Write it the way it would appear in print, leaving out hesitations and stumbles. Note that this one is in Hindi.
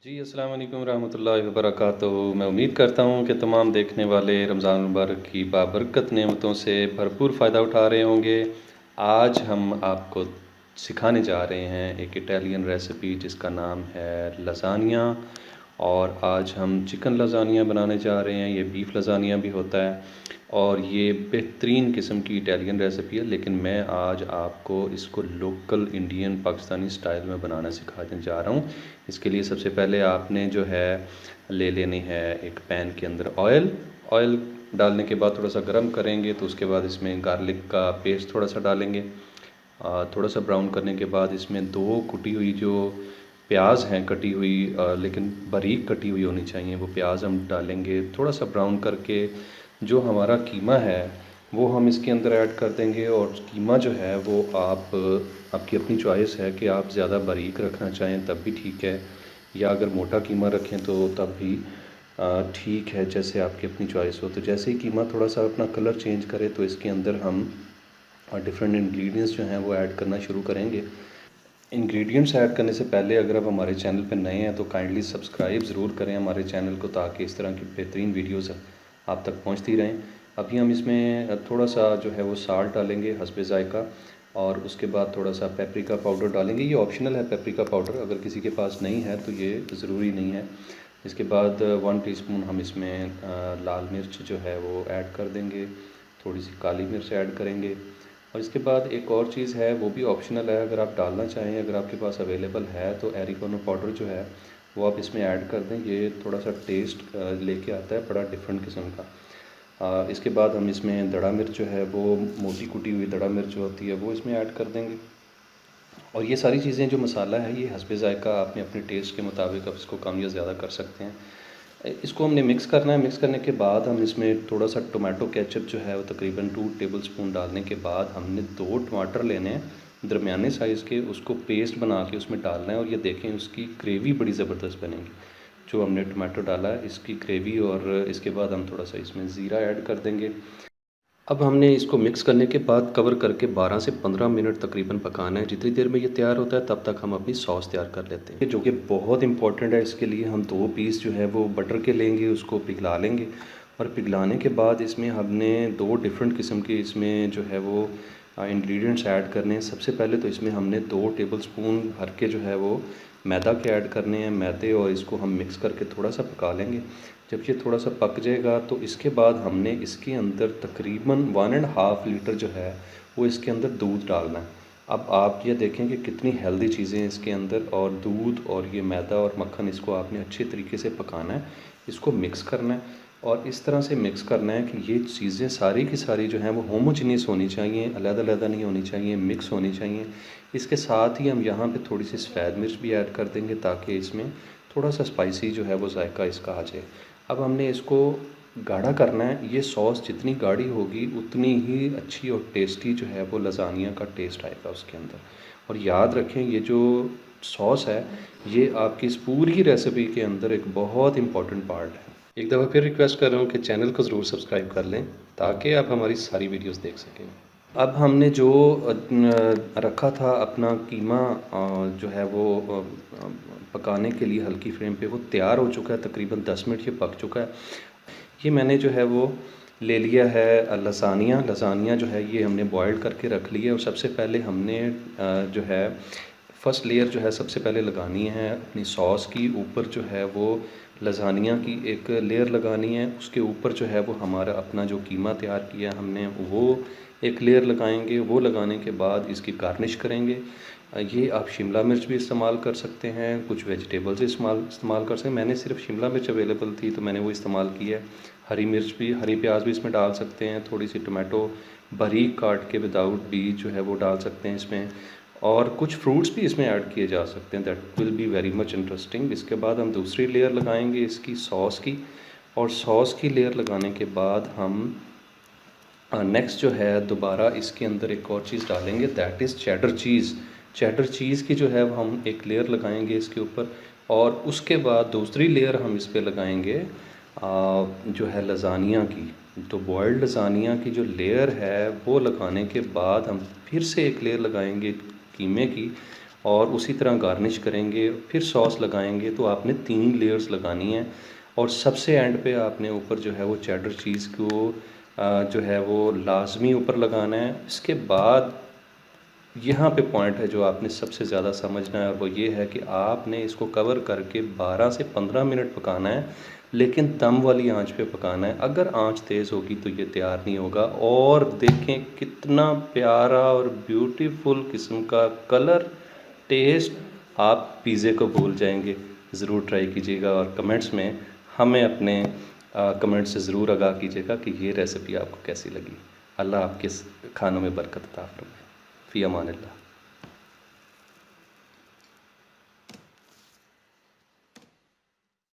जी, अस्सलाम वालेकुम रहमतुल्लाहि व बरकातुहू। मैं उम्मीद करता हूँ कि तमाम देखने वाले रमज़ान मुबारक की बाबरकत नेमतों से भरपूर फ़ायदा उठा रहे होंगे। आज हम आपको सिखाने जा रहे हैं एक इटालियन रेसिपी जिसका नाम है लज़ानिया। और आज हम चिकन लज़ानिया बनाने जा रहे हैं। ये बीफ लज़ानिया भी होता है और ये बेहतरीन किस्म की इटालियन रेसिपी है, लेकिन मैं आज आपको इसको लोकल इंडियन पाकिस्तानी स्टाइल में बनाना सिखाने जा रहा हूँ। इसके लिए सबसे पहले आपने जो है ले लेनी है एक पैन के अंदर ऑयल डालने के बाद थोड़ा सा गर्म करेंगे तो उसके बाद इसमें गार्लिक का पेस्ट थोड़ा सा डालेंगे। थोड़ा सा ब्राउन करने के बाद इसमें दो कुटी हुई जो प्याज हैं कटी हुई, लेकिन बारीक कटी हुई होनी चाहिए, वो प्याज हम डालेंगे। थोड़ा सा ब्राउन करके जो हमारा कीमा है वो हम इसके अंदर ऐड कर देंगे। और कीमा जो है वो आपकी अपनी चॉइस है कि आप ज़्यादा बारीक रखना चाहें तब भी ठीक है, या अगर मोटा कीमा रखें तो तब भी ठीक है, जैसे आपकी अपनी चॉइस हो। तो जैसे ही कीमा थोड़ा सा अपना कलर चेंज करे तो इसके अंदर हम डिफरेंट इंग्रेडिएंट्स जो हैं वो ऐड करना शुरू करेंगे। इंग्रेडिएंट्स ऐड करने से पहले अगर आप हमारे चैनल पर नए हैं तो काइंडली सब्सक्राइब ज़रूर करें हमारे चैनल को, ताकि इस तरह की बेहतरीन वीडियोज़ आप तक पहुंचती रहें। अभी हम इसमें थोड़ा सा जो है वो साल्ट डालेंगे हस्बे ज़ायक़ा, और उसके बाद थोड़ा सा पेपरिका पाउडर डालेंगे। ये ऑप्शनल है पेपरिका पाउडर, अगर किसी के पास नहीं है तो ये ज़रूरी नहीं है। इसके बाद 1 टीस्पून हम इसमें लाल मिर्च जो है वो ऐड कर देंगे, थोड़ी सी काली मिर्च ऐड करेंगे। और इसके बाद एक और चीज़ है, वो भी ऑप्शनल है, अगर आप डालना चाहें, अगर आपके पास अवेलेबल है तो एरिगोनो पाउडर जो है वो आप इसमें ऐड कर दें। ये थोड़ा सा टेस्ट लेके आता है, बड़ा डिफरेंट किस्म का। इसके बाद हम इसमें दड़ा मिर्च जो है वो मोटी कुटी हुई दड़ा मिर्च जो होती है वो इसमें ऐड कर देंगे। और ये सारी चीज़ें जो मसाला है ये हस्बे ज़ायक़ा आपने अपने टेस्ट के मुताबिक आप इसको कम या ज़्यादा कर सकते हैं। इसको हमने मिक्स करना है। मिक्स करने के बाद हम इसमें थोड़ा सा टोमेटो केचप जो है वो तकरीबन 2 टेबलस्पून डालने के बाद हमने 2 टमाटर लेने हैं दरमियाने साइज़ के, उसको पेस्ट बना के उसमें डालना है। और ये देखें उसकी ग्रेवी बड़ी ज़बरदस्त बनेगी जो हमने टमाटो डाला है, इसकी ग्रेवी। और इसके बाद हम थोड़ा सा इसमें ज़ीरा ऐड कर देंगे। अब हमने इसको मिक्स करने के बाद कवर करके 12 से 15 मिनट तकरीबन पकाना है। जितनी देर में ये तैयार होता है तब तक हम अपनी सॉस तैयार कर लेते हैं, जो कि बहुत इंपॉर्टेंट है। इसके लिए हम 2 पीस जो है वो बटर के लेंगे, उसको पिघला लेंगे। और पिघलाने के बाद इसमें हमने 2 डिफरेंट किस्म के इसमें जो है वो इंग्रेडिएंट्स ऐड करने हैं। सबसे पहले तो इसमें हमने 2 टेबलस्पून भर के जो है वो मैदा के ऐड करने हैं, मैदे, और इसको हम मिक्स करके थोड़ा सा पका लेंगे। जब ये थोड़ा सा पक जाएगा तो इसके बाद हमने इसके अंदर तकरीबन 1.5 लीटर जो है वो इसके अंदर दूध डालना है। अब आप ये देखें कि कितनी हेल्दी चीज़ें हैं इसके अंदर, और दूध और ये मैदा और मक्खन, इसको आपने अच्छे तरीके से पकाना है, इसको मिक्स करना है। और इस तरह से मिक्स करना है कि ये चीज़ें सारी की सारी जो हैं वो होमोजीनियस होनी चाहिए, अलग-अलग नहीं होनी चाहिए, मिक्स होनी चाहिए। इसके साथ ही हम यहाँ पे थोड़ी सी सफ़ेद मिर्च भी ऐड कर देंगे ताकि इसमें थोड़ा सा स्पाइसी जो है वो जायका इसका आ जाए। अब हमने इसको गाढ़ा करना है। ये सॉस जितनी गाढ़ी होगी उतनी ही अच्छी और टेस्टी जो है वो लज़ानिया का टेस्ट आएगा उसके अंदर। और याद रखें ये जो सॉस है ये आपकी इस पूरी रेसिपी के अंदर एक बहुत इंपॉर्टेंट पार्ट है। एक दफ़ा फिर रिक्वेस्ट कर रहा हूँ कि चैनल को ज़रूर सब्सक्राइब कर लें ताकि आप हमारी सारी वीडियोस देख सकें। अब हमने जो रखा था अपना कीमा जो है वो पकाने के लिए हल्की फ्लेम पे, वो तैयार हो चुका है। तकरीबन 10 मिनट ये पक चुका है। ये मैंने जो है वो ले लिया है लज़ानिया जो है ये हमने बॉयल करके रख लिया। और सबसे पहले हमने जो है फ़र्स्ट लेयर जो है सबसे पहले लगानी है अपनी सॉस की ऊपर, जो है वो लज़ानिया की एक लेयर लगानी है। उसके ऊपर जो है वो हमारा अपना जो कीमा तैयार किया हमने वो एक लेयर लगाएंगे। वो लगाने के बाद इसकी गार्निश करेंगे। ये आप शिमला मिर्च भी इस्तेमाल कर सकते हैं, कुछ वेजिटेबल्स इस्तेमाल कर सकते हैं। मैंने सिर्फ शिमला मिर्च अवेलेबल थी तो मैंने वो इस्तेमाल की है। हरी मिर्च भी, हरी प्याज भी इसमें डाल सकते हैं। थोड़ी सी टमाटो बारीक काट के विदाउट बीज जो है वो डाल सकते हैं इसमें। और कुछ फ्रूट्स भी इसमें ऐड किए जा सकते हैं, that will be very much interesting. इसके बाद हम दूसरी लेयर लगाएंगे इसकी सॉस की। और सॉस की लेयर लगाने के बाद हम नेक्स्ट जो है दोबारा इसके अंदर एक और चीज़ डालेंगे, that is cheddar cheese. Cheddar चीज़ की जो है हम एक लेयर लगाएंगे इसके ऊपर। और उसके बाद दूसरी लेयर हम इस पर लगाएंगे जो है लज़ानिया की। तो बॉयल्ड लज़ानिया की जो लेयर है वो लगाने के बाद हम फिर से एक लेयर लगाएंगे कीमे की। और उसी तरह गार्निश करेंगे, फिर सॉस लगाएंगे। तो आपने 3 लेयर्स लगानी है और सबसे एंड पे आपने ऊपर जो है वो चेडर चीज़ को जो है वो लाजमी ऊपर लगाना है। इसके बाद यहाँ पे पॉइंट है जो आपने सबसे ज़्यादा समझना है, और वो ये है कि आपने इसको कवर करके 12 से 15 मिनट पकाना है, लेकिन दम वाली आंच पे पकाना है। अगर आंच तेज़ होगी तो ये तैयार नहीं होगा। और देखें कितना प्यारा और ब्यूटीफुल किस्म का कलर, टेस्ट, आप पिज़्ज़े को भूल जाएंगे। ज़रूर ट्राई कीजिएगा और कमेंट्स में हमें अपने कमेंट से ज़रूर आगाह कीजिएगा कि ये रेसिपी आपको कैसी लगी। अल्लाह आपके खानों में बरकत अता फरमाए। फ़ी अमान अल्लाह।